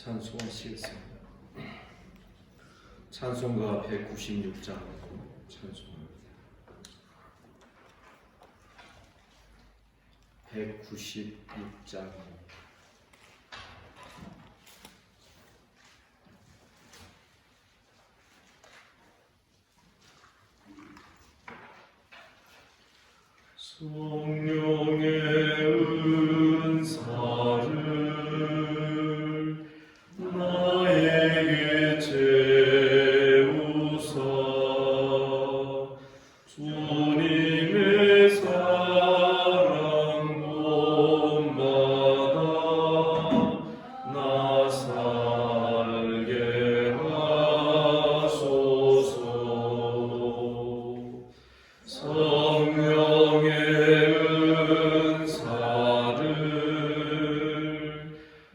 찬송하시겠습니다. 찬송가 196장 찬송합니다. 196장 성령의 은사를 나에게 채우사 주님의 사랑 곳마다 나 살게 하소서. 성령의 은사를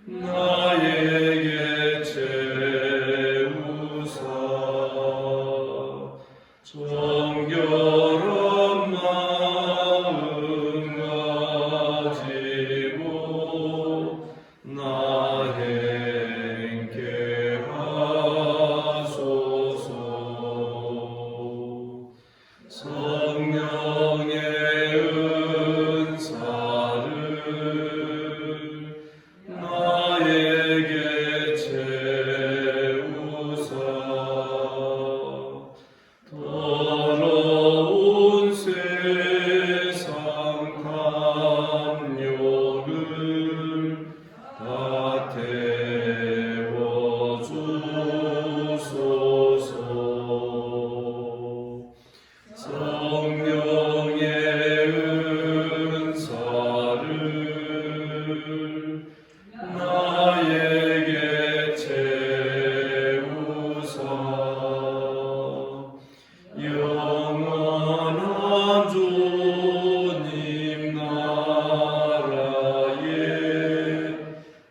나에게 채우사 정결한 마음 가지고 나 행케 하소서. 성령의 은사를 나에게 채우사 더러운 세상 담력을 다 태워주소서. 성령의 은사를 나에게 채우사 영원한 주님 나라에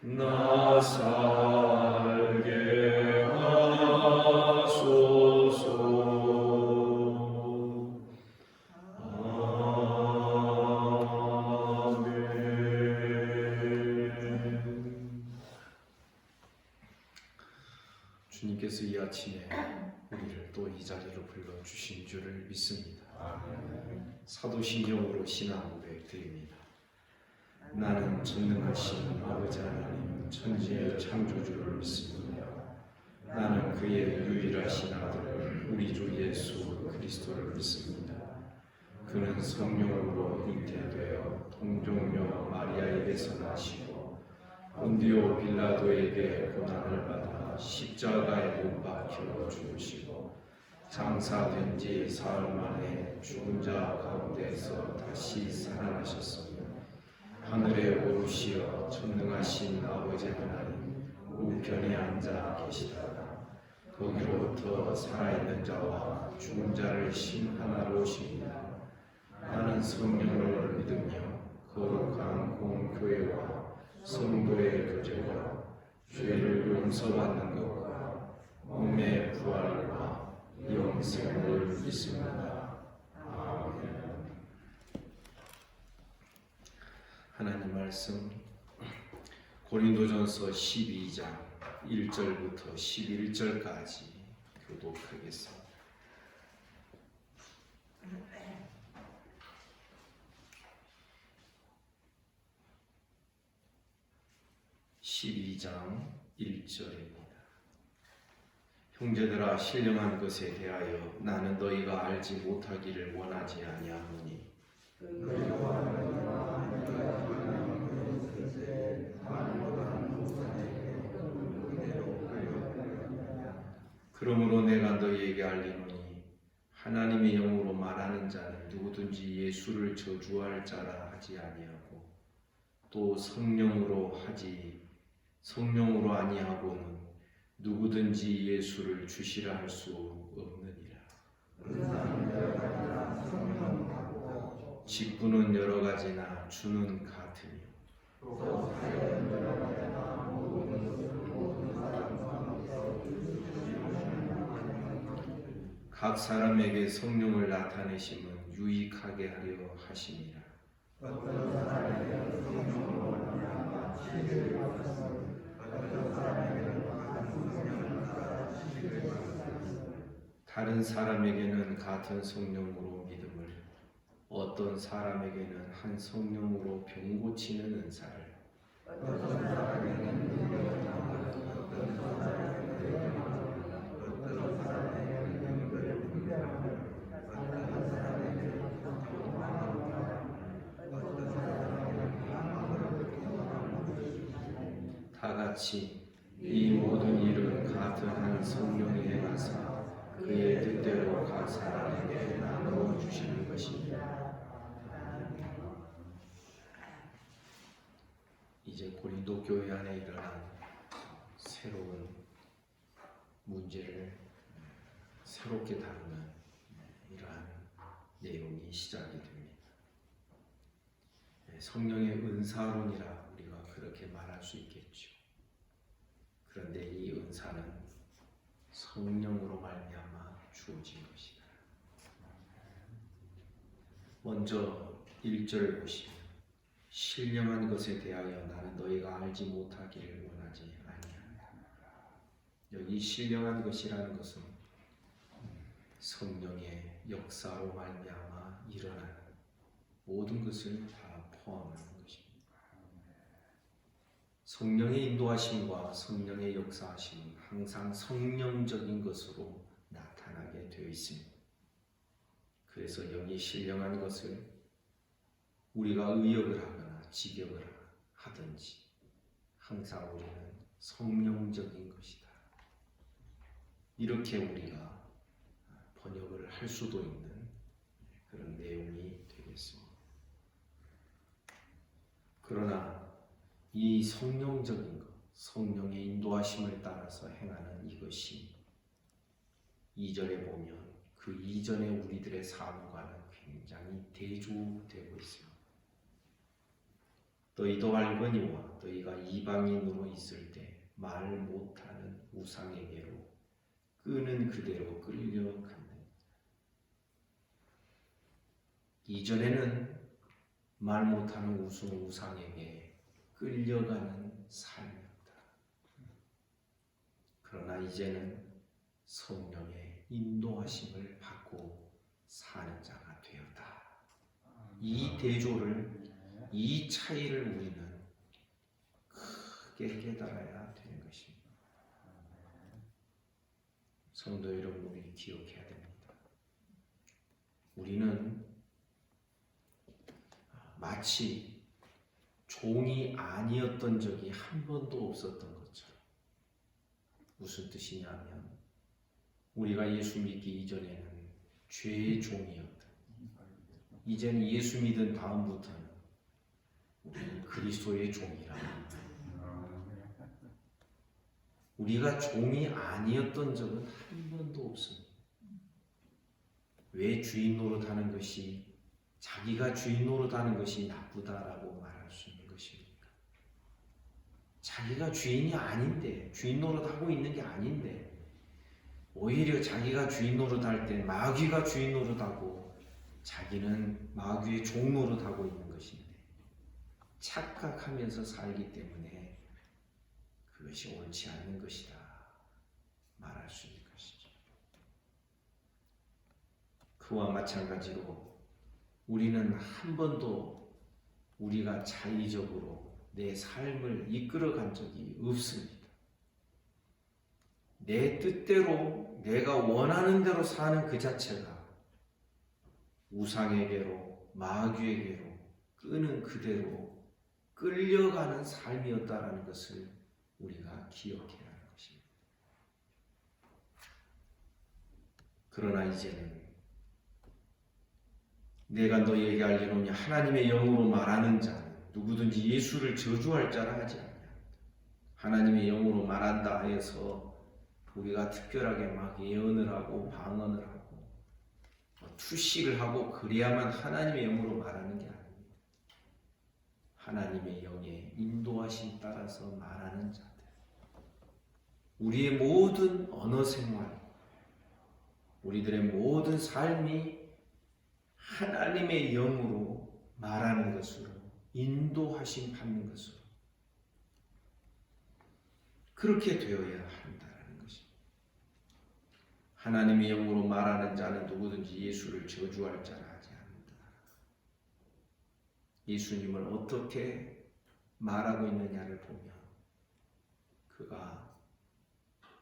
나 살게 하소서. 주님께서 이 아침에 우리를 또 이 자리로 불러주신 줄을 믿습니다. 사도신경으로 신앙 고백드립니다. 나는 전능하신 아버지 하나님 천지의 창조주를 믿습니다. 나는 그의 유일하신 아들 우리 주 예수 그리스도를 믿습니다. 그는 성령으로 잉태되어 동정녀 마리아에게서 나시고 본디오 빌라도에게 고난을 받아 십자가에 못 박혀 죽으시고 장사된 지 사흘 만에 죽은 자 가운데서 다시 살아나셨으며 하늘에 오르시어 전능하신 아버지 하나님 우편에 앉아 계시다가 거기로부터 살아있는 자와 죽은 자를 심판하러 오십니다. 나는 성령을 믿으며 거룩한 공교회와 성도의 교제와 죄를 용서받는 것과 몸의 부활과 영생을 믿습니다. 아멘. 하나님 말씀 고린도전서 12장 1절부터 11절까지 교독하겠습니다. (12장 1절입니다) 형제들아 신령한 것에 대하여 나는 너희가 알지 못하기를 원하지 아니하노니 그러므로 내가 너희에게 알리노니 하나님의 영으로 말하는 자는 누구든지 예수를 저주할 자라 하지 아니하고 또 성령으로 아니하고는 누구든지 예수를 주시라 할 수 없느니라. 직분은 여러 가지나 주는 같으며 각 사람에게 성령을 나타내심은 유익하게 하려 하심이라. 어떤 사람에게는 성령으로 말미암아 지혜를 받으며 어떤 사람에게는 다른 사람에게는 같은 성령으로 믿음을, 어떤 사람에게는 한 성령으로 병 고치는 은사를, 다 같이 이 모든 일은 같은 한 성령이 행하사 그의 뜻대로 각 사람에게 나누어 주시는 것입니다. 이제 고린도 교회 안에 일어난 새로운 문제를 새롭게 다루는 이러한 내용이 시작이 됩니다. 성령의 은사론이라 우리가 그렇게 말할 수 있겠죠. 그런데 이 은사는 성령으로 말미암아 주어진 것이다. 먼저 1절을 보시면 신령한 것에 대하여 나는 너희가 알지 못하기를 원하지 아니하노라. 여기 신령한 것이라는 것은 성령의 역사로 말미암아 일어나는 모든 것을 다 포함하는 것입니다. 성령의 인도하심과 성령의 역사하심은 항상 성령적인 것으로 나타나게 되어 있습니다. 그래서 여기 신령한 것을 우리가 의역을 하거나 직역을 하든지 항상 우리는 성령적인 것이다. 이렇게 우리가 번역을 할 수도 있는 그런 내용이 되겠습니다. 그러나 이 성령적인 것, 성령의 인도하심을 따라서 행하는 이것이 2절에 보면 그 이전에 우리들의 삶과는 굉장히 대조되고 있어요. 너희도 알거니와 너희가 이방인으로 있을 때 말 못하는 우상에게로 끄는 그대로 끌려간다. 이전에는 말 못하는 우상에게 끌려가는 삶이었다. 그러나 이제는 성령의 인도하심을 받고 사는 자가 되었다. 이 대조를, 이 차이를 우리는 크게 깨달아야 되는 것입니다. 성도 여러분, 우리 기억해야 됩니다. 우리는 마치 종이 아니었던 적이 한 번도 없었던 것처럼. 무슨 뜻이냐면 우리가 예수 믿기 이전에는 죄의 종이었다. 이제는 예수 믿은 다음부터는 우리는 그리스도의 종이라. 우리가 종이 아니었던 적은 한 번도 없습니다. 왜 주인 노릇하는 것이, 자기가 주인 노릇하는 것이 나쁘다라고 말할 수 있는 것입니까? 자기가 주인이 아닌데, 주인 노릇하고 있는 게 아닌데, 오히려 자기가 주인 노릇할 때 마귀가 주인 노릇하고 자기는 마귀의 종 노릇하고 있는 것인데, 착각하면서 살기 때문에 그것이 옳지 않는 것이다 말할 수 있는 것이죠. 그와 마찬가지로 우리는 한 번도 우리가 자의적으로 내 삶을 이끌어간 적이 없습니다. 내 뜻대로 내가 원하는 대로 사는 그 자체가 우상에게로, 마귀에게로 끄는 그대로 끌려가는 삶이었다라는 것을 우리가 기억해야 하는 것입니다. 그러나 이제는 내가 너희에게 알리노니 하나님의 영으로 말하는 자는 누구든지 예수를 저주할 자라 하지 않냐. 하나님의 영으로 말한다 해서 우리가 특별하게 막 예언을 하고 방언을 하고 투식을 하고 그래야만 하나님의 영으로 말하는 게 아닙니다. 하나님의 영의 인도하심 따라서 말하는 자들, 우리의 모든 언어 생활, 우리들의 모든 삶이 하나님의 영으로 말하는 것으로, 인도하심 받는 것으로 그렇게 되어야 한다는 것입니다. 하나님의 영으로 말하는 자는 누구든지 예수를 저주할 자라 하지 않는다. 예수님을 어떻게 말하고 있느냐를 보면 그가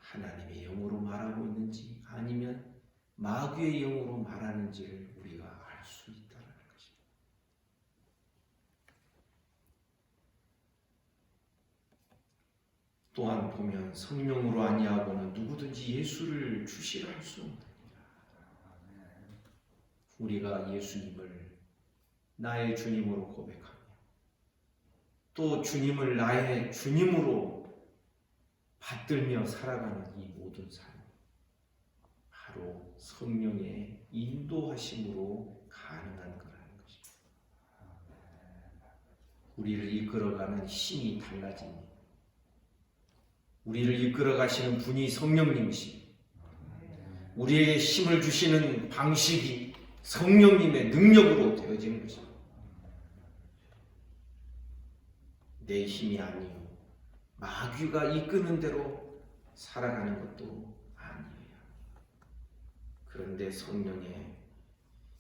하나님의 영으로 말하고 있는지 아니면 마귀의 영으로 말하는지를 우리가 알 수 있다는 것입니다. 또한 보면 성령으로 아니하고는 누구든지 예수를 주시라 할 수 없느니라. 우리가 예수님을 나의 주님으로 고백하며 또 주님을 나의 주님으로 받들며 살아가는 이 모든 삶, 바로 성령의 인도하심으로 가능한 거라는 것입니다. 우리를 이끌어가는 힘이 달라집니다. 우리를 이끌어 가시는 분이 성령님이십니다. 우리에게 힘을 주시는 방식이 성령님의 능력으로 되어지는 것입니다. 내 힘이 아니요 마귀가 이끄는 대로 살아가는 것도 아니에요. 그런데 성령의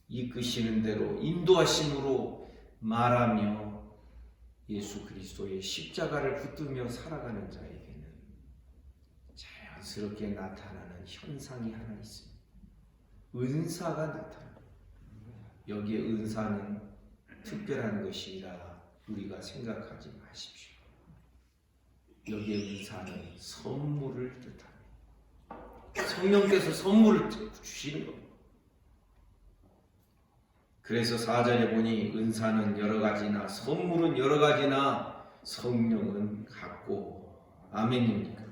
이끄시는 대로 인도하심으로 말하며 예수 그리스도의 십자가를 붙들며 살아가는 자에게는 자연스럽게 나타나는 현상이 하나 있습니다. 은사가 나타납니다. 여기에 은사는 특별한 것이라 우리가 생각하지 마십시오. 여기에 은사는 선물을 뜻합니다. 성령께서 선물을 주시는 겁니다. 그래서 4절에 보니 은사는 여러 가지나 선물은 여러 가지나 성령은 같고, 아멘입니까?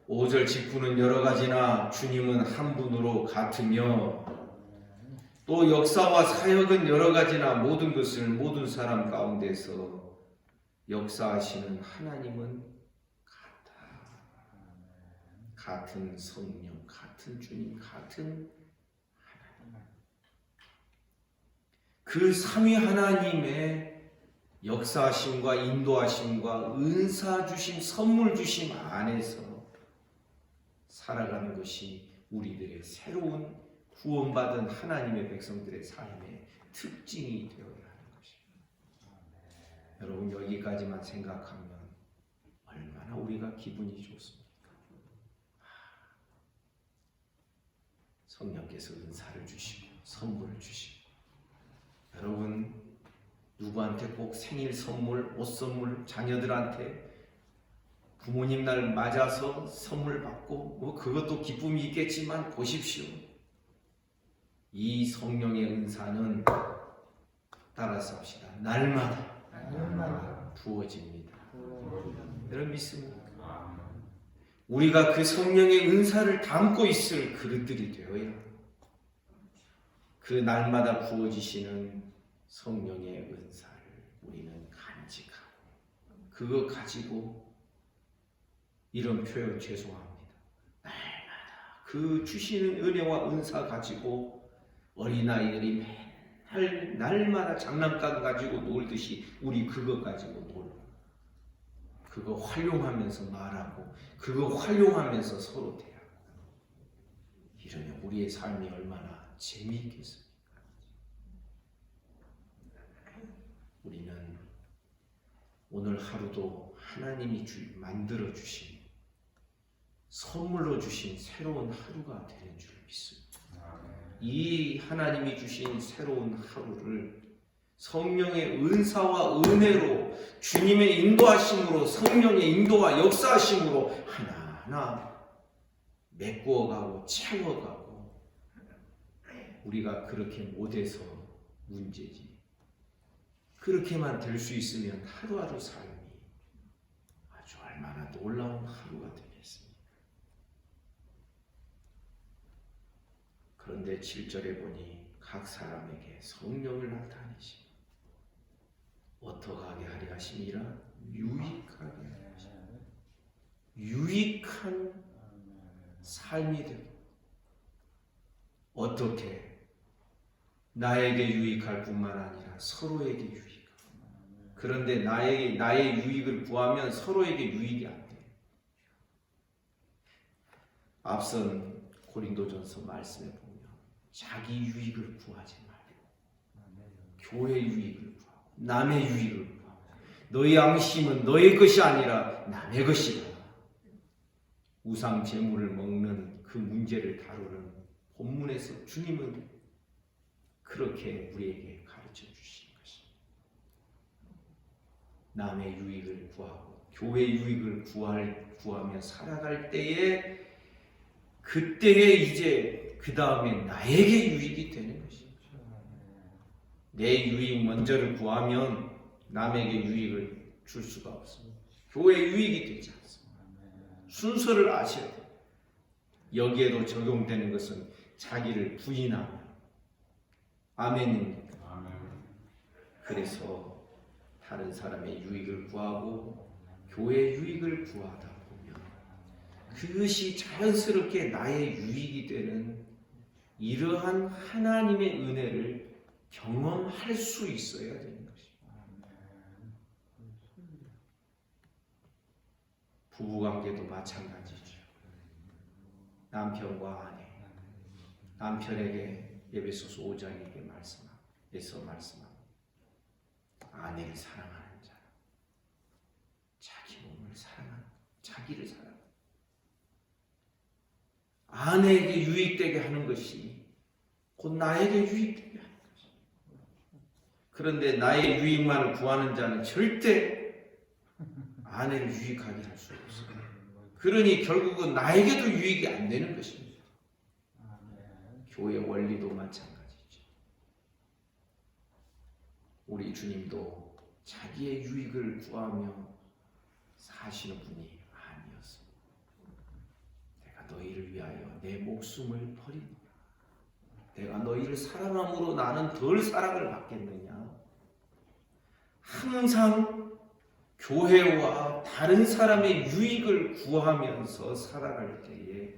5절 직분은 여러 가지나 주님은 한 분으로 같으며, 또 역사와 사역은 여러 가지나 모든 것을 모든 사람 가운데서 역사하시는 하나님은 같아. 같은 성령, 같은 주님, 같은 하나님. 그 삼위 하나님의 역사하심과 인도하심과 은사 주심, 선물 주심 안에서 살아가는 것이 우리들의 새로운 구원받은 하나님의 백성들의 삶의 특징이 되어야 하는 것입니다. 여러분, 여기까지만 생각하면 얼마나 우리가 기분이 좋습니까? 성령께서 은사를 주시고 선물을 주시고, 여러분 누구한테 꼭 생일 선물, 옷 선물, 자녀들한테 부모님 날 맞아서 선물 받고 그것도 기쁨이 있겠지만 보십시오. 이 성령의 은사는 따라서 합시다. 날마다 부어집니다. 여러분 믿습니까? 우리가 그 성령의 은사를 담고 있을 그릇들이 되어야 그 날마다 부어지시는 성령의 은사를 우리는 간직하고, 그거 가지고 이런 표현 죄송합니다. 날마다 그 주시는 은혜와 은사 가지고 어린아이들이 맨날 날마다 장난감 가지고 놀듯이 우리 그거 가지고 놀고, 그거 활용하면서 말하고, 그거 활용하면서 서로 대하고, 이러면 우리의 삶이 얼마나 재미있겠습니까? 우리는 오늘 하루도 하나님이 만들어 주신, 선물로 주신 새로운 하루가 되는 줄 믿습니다. 이 하나님이 주신 새로운 하루를 성령의 은사와 은혜로, 주님의 인도하심으로, 성령의 인도와 역사하심으로 하나하나 메꾸어가고 채워가고, 우리가 그렇게 못해서 문제지. 그렇게만 될 수 있으면 하루하루 삶이 아주 얼마나 놀라운 하루가 되겠습니까? 그런데 7절에 보니 각 사람에게 성령을 나타내시고 어떠하게 하려 하심이라? 유익하게 하려 하심이라. 유익한 삶이 되고, 어떻게? 나에게 유익할 뿐만 아니라 서로에게 유익하고. 그런데 나의 유익을 구하면 서로에게 유익이 안 돼. 앞선 고린도전서 말씀에 보면 자기 유익을 구하지 말고 교회 유익을 구하고 남의 유익을 구하고 너의 양심은 너의 것이 아니라 남의 것이다. 우상 제물을 먹는 그 문제를 다루는 본문에서 주님은 그렇게 우리에게 가르쳐 주신 것입니다. 남의 유익을 구하고 교회 유익을 구하며 살아갈 때에 그때에 이제 그 다음에 나에게 유익이 되는 것입니다. 내 유익 먼저를 구하면 남에게 유익을 줄 수가 없습니다. 교회 유익이 되지 않습니다. 순서를 아셔야 돼요. 여기에도 적용되는 것은 자기를 부인하며 아멘입니까? 그래서 다른 사람의 유익을 구하고 교회 유익을 구하다 보면 그것이 자연스럽게 나의 유익이 되는 이러한 하나님의 은혜를 경험할 수 있어야 되는 것입니다. 부부관계도 마찬가지죠. 남편과 아내, 남편에게 에베소서 5장에게 말씀하고 아내를 사랑하는 자, 자기 몸을 사랑하는, 자기를 사랑하는 아내에게 유익되게 하는 것이 곧 나에게 유익되게 하는 것입니다. 그런데 나의 유익만을 구하는 자는 절대 아내를 유익하게 할 수 없어요. 그러니 결국은 나에게도 유익이 안 되는 것입니다. 교회 원리도 마찬가지죠. 우리 주님도 자기의 유익을 구하며 사시는 분이 아니었습니다. 내가 너희를 위하여 내 목숨을 버리노라. 내가 너희를 사랑함으로 나는 덜 사랑을 받겠느냐. 항상 교회와 다른 사람의 유익을 구하면서 살아갈 때에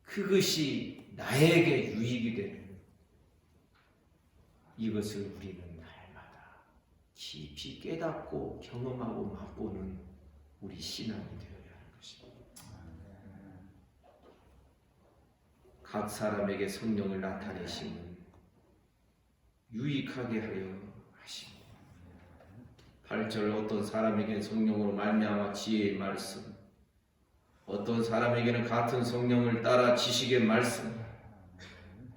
그것이 나에게 유익이 되는 이것을 우리는 날마다 깊이 깨닫고 경험하고 맛보는 우리 신앙이 되어야 하는 것입니다. 각 사람에게 성령을 나타내시는 유익하게 하여 하십니다. 8절 어떤 사람에게는 성령으로 말미암아 지혜의 말씀, 어떤 사람에게는 같은 성령을 따라 지식의 말씀,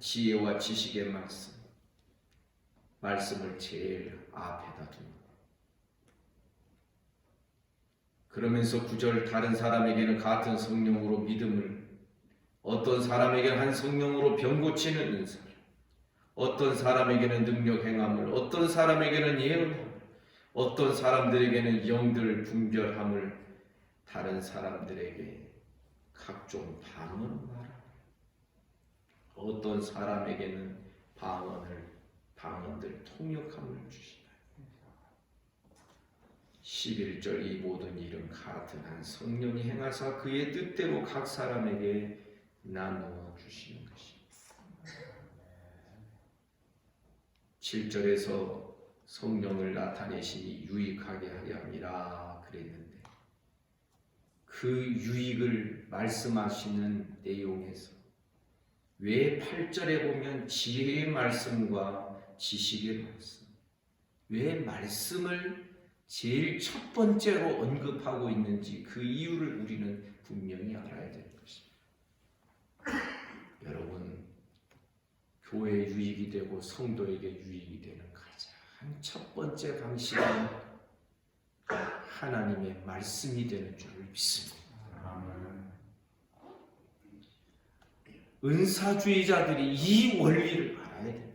지혜와 지식의 말씀을 제일 앞에다 둡니다. 그러면서 9절 다른 사람에게는 같은 성령으로 믿음을, 어떤 사람에게는 한 성령으로 병 고치는 은사를, 어떤 사람에게는 능력 행함을, 어떤 사람에게는 예언함을, 어떤 사람들에게는 영들 분별함을, 다른 사람들에게 각종 방언을, 어떤 사람에게는 방언들 통역함을 주시다. 11절 이 모든 일은 같은 한 성령이 행하사 그의 뜻대로 각 사람에게 나누어 주시는 것입니다. 7절에서 성령을 나타내시니 유익하게 하려 함이라 그랬는데 그 유익을 말씀하시는 내용에서 왜 8절에 보면 지혜의 말씀과 지식의 말씀, 왜 말씀을 제일 첫 번째로 언급하고 있는지 그 이유를 우리는 분명히 알아야 되는 것입니다. 여러분, 교회에 유익이 되고 성도에게 유익이 되는 가장 첫 번째 방식은 하나님의 말씀이 되는 줄 믿습니다. 은사주의자들이 이 원리를 알아야 됩니다.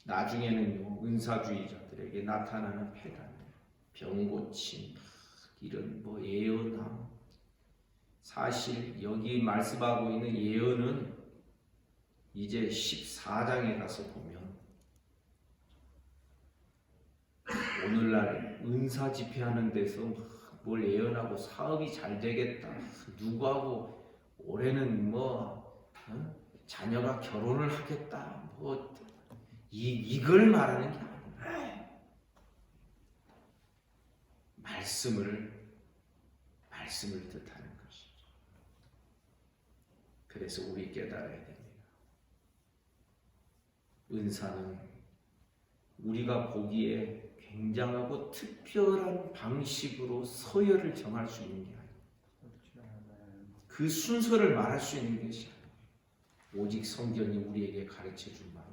나중에는요, 은사주의자들에게 나타나는 폐단, 병고침, 이런 예언함, 사실 여기 말씀하고 있는 예언은 이제 14장에 가서 보면 오늘날 은사 집회하는 데서 뭘 예언하고 사업이 잘 되겠다, 누구하고 올해는 자녀가 결혼을 하겠다, 이걸 말하는 게 아니에요. 말씀을 뜻하는 것이죠. 그래서 우리 깨달아야 됩니다. 은사는 우리가 보기에 굉장하고 특별한 방식으로 서열을 정할 수 있는 게 아니에요. 그 순서를 말할 수 있는 것이 아니에요. 오직 성경이 우리에게 가르쳐 준 바는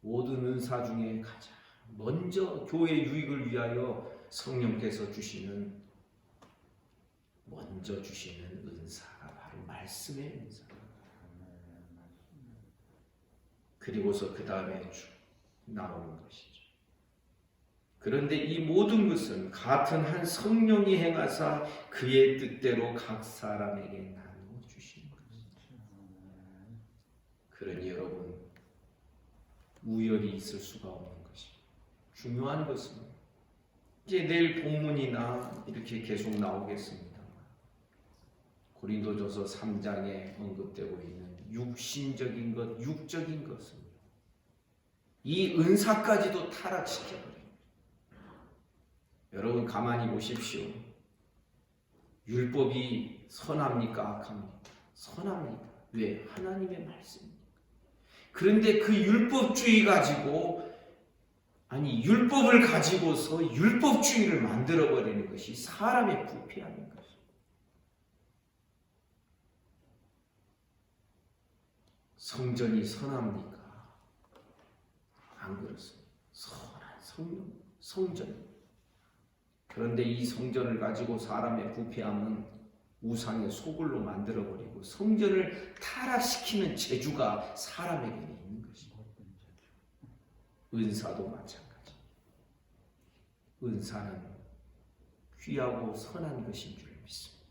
모든 은사 중에 가장 먼저 교회 유익을 위하여 성령께서 주시는 먼저 주시는 은사가 바로 말씀의 은사. 그리고서 그 다음에 쭉 나오는 것이죠. 그런데 이 모든 것은 같은 한 성령이 행하사 그의 뜻대로 각 사람에게 나누어 주시는 것이죠. 그러니 여러분, 우열이 있을 수가 없는 것입니다. 중요한 것은 이제 내일 본문이나 이렇게 계속 나오겠습니다. 고린도전서 3장에 언급되고 있는 육신적인 것, 육적인 것은 이 은사까지도 타락시켜버립니다. 여러분 가만히 보십시오. 율법이 선합니까? 악합니까? 선합니다. 왜? 하나님의 말씀입니다. 그런데 그 율법주의 가지고 율법을 가지고서 율법주의를 만들어버리는 것이 사람의 부패함인 것입니다. 성전이 선합니까? 안 그렇습니다. 선한 성전. 그런데 이 성전을 가지고 사람의 부패함은 우상의 소굴로 만들어버리고 성전을 타락시키는 재주가 사람에게는 있는 것입니다. 은사도 마찬가지. 은사는 귀하고 선한 것인 줄 믿습니다.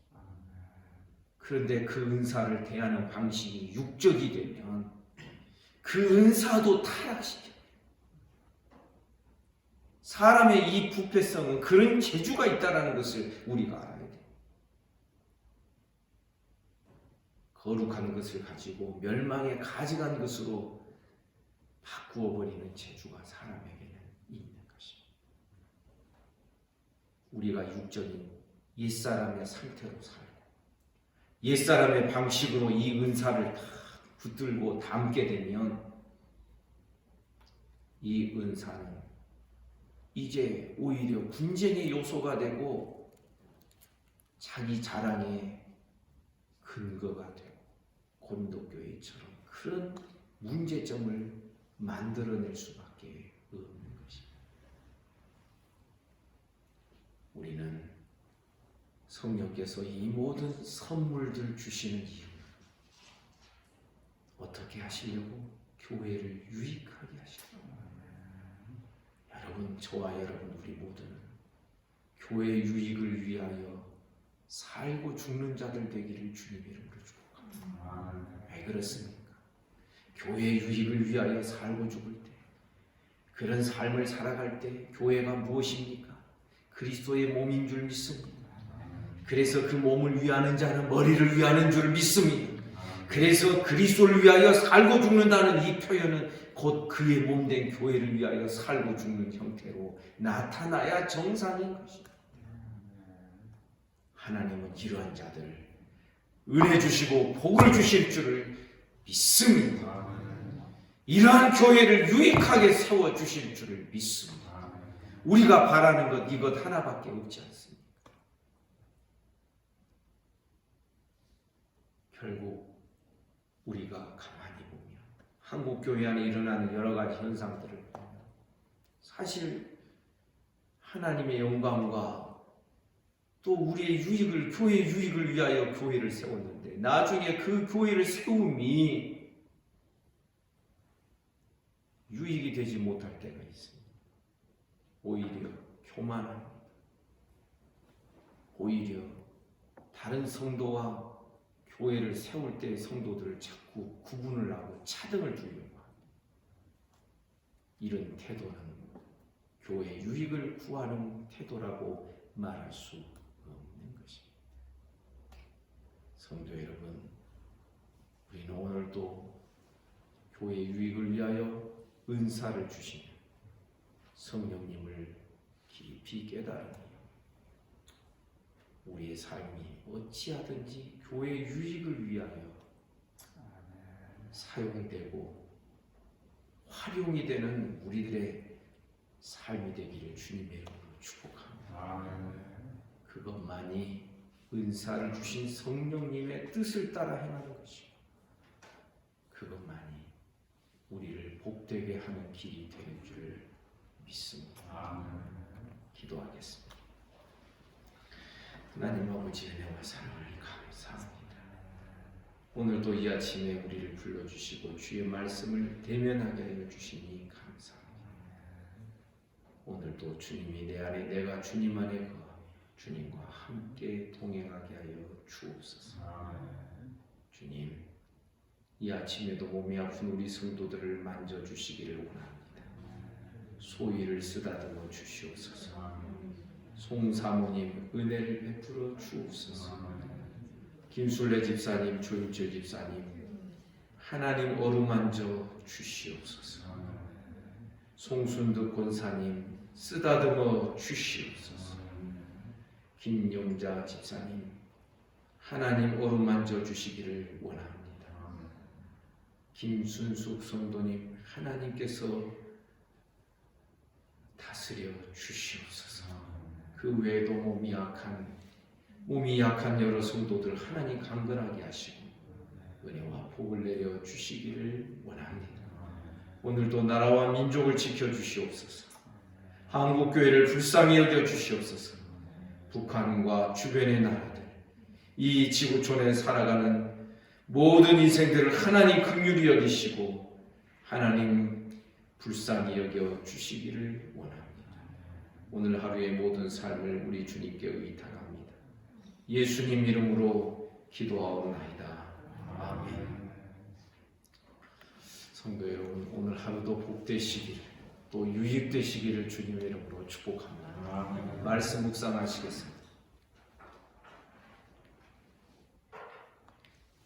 그런데 그 은사를 대하는 방식이 육적이 되면 그 은사도 타락시켜요. 사람의 이 부패성은 그런 재주가 있다는 것을 우리가 알아야 돼요. 거룩한 것을 가지고 멸망에 가져간 것으로 바꾸어버리는 재주가 사람에게는 있는 것입니다. 우리가 육적인 옛사람의 상태로 살고 옛사람의 방식으로 이 은사를 다 붙들고 담게 되면 이 은사는 이제 오히려 분쟁의 요소가 되고 자기 자랑의 근거가 되고 고린도교회처럼 그런 문제점을 만들어낼 수밖에 없는 것입니다. 우리는 성령께서 이 모든 선물들 주시는 이유 어떻게 하시려고? 교회를 유익하게 하시려고. 여러분, 저와 여러분 우리 모두는 교회 유익을 위하여 살고 죽는 자들 되기를 주님 이름으로 축복합니다. 왜 그렇습니까? 교회 유익을 위하여 살고 죽을 때, 그런 삶을 살아갈 때 교회가 무엇입니까? 그리스도의 몸인 줄 믿습니다. 그래서 그 몸을 위하는 자는 머리를 위하는 줄 믿습니다. 그래서 그리스도를 위하여 살고 죽는다는 이 표현은 곧 그의 몸된 교회를 위하여 살고 죽는 형태로 나타나야 정상인 것입니다. 하나님은 이러한 자들 은혜 주시고 복을 주실 줄을 믿습니다. 이러한 교회를 유익하게 세워주실 줄을 믿습니다. 우리가 바라는 것 이것 하나밖에 없지 않습니까? 결국 우리가 가만히 보면 한국 교회 안에 일어나는 여러 가지 현상들을 보면 사실 하나님의 영광과 또 우리의 유익을, 교회의 유익을 위하여 교회를 세웠는데 나중에 그 교회를 세움이 유익이 되지 못할 때가 있습니다. 오히려 교만합니다. 오히려 다른 성도와 교회를 세울 때 성도들을 자꾸 구분을 하고 차등을 주려고 합니다. 이런 태도는 교회 유익을 구하는 태도라고 말할 수 없는 것입니다. 성도 여러분, 우리는 오늘도 교회 유익을 위하여 은사를 주시는 성령님을 깊이 깨달으며 우리의 삶이 어찌하든지 교회 유익을 위하여 사용되고 활용이 되는 우리들의 삶이 되기를 주님의 이름으로 축복합니다. 그것만이 은사를 주신 성령님의 뜻을 따라 행하는 것이고 그것만이 우리를 복되게 하는 길이 되는 줄 믿습니다. 기도하겠습니다. 하나님 아버지 은혜와 사랑을 감사합니다. 오늘도 이 아침에 우리를 불러주시고 주의 말씀을 대면하게 하여 주시니 감사합니다. 오늘도 주님이 내 안에 내가 주님 안에 거하며 주님과 함께 동행하게 하여 주옵소서. 주님, 이 아침에도 몸이 아픈 우리 성도들을 만져주시기를 원합니다. 소위를 쓰다듬어 주시옵소서. 송사모님 은혜를 베풀어 주옵소서. 김술래 집사님, 조윤철 집사님 하나님 어루만져 주시옵소서. 송순득 권사님 쓰다듬어 주시옵소서. 김용자 집사님 하나님 어루만져 주시기를 원합니다. 김순숙 성도님 하나님께서 다스려 주시옵소서. 그 외에도 몸이 약한 여러 성도들 하나님 강건하게 하시고 은혜와 복을 내려 주시기를 원합니다. 오늘도 나라와 민족을 지켜 주시옵소서. 한국교회를 불쌍히 여겨 주시옵소서. 북한과 주변의 나라들, 이 지구촌에 살아가는 모든 인생들을 하나님 긍휼히 여기시고 하나님 불쌍히 여겨 주시기를 원합니다. 오늘 하루의 모든 삶을 우리 주님께 의탁합니다. 예수님 이름으로 기도하옵나이다. 아멘. 성도 여러분, 오늘 하루도 복되시기를 또 유익되시기를 주님의 이름으로 축복합니다. 말씀 묵상하시겠습니다.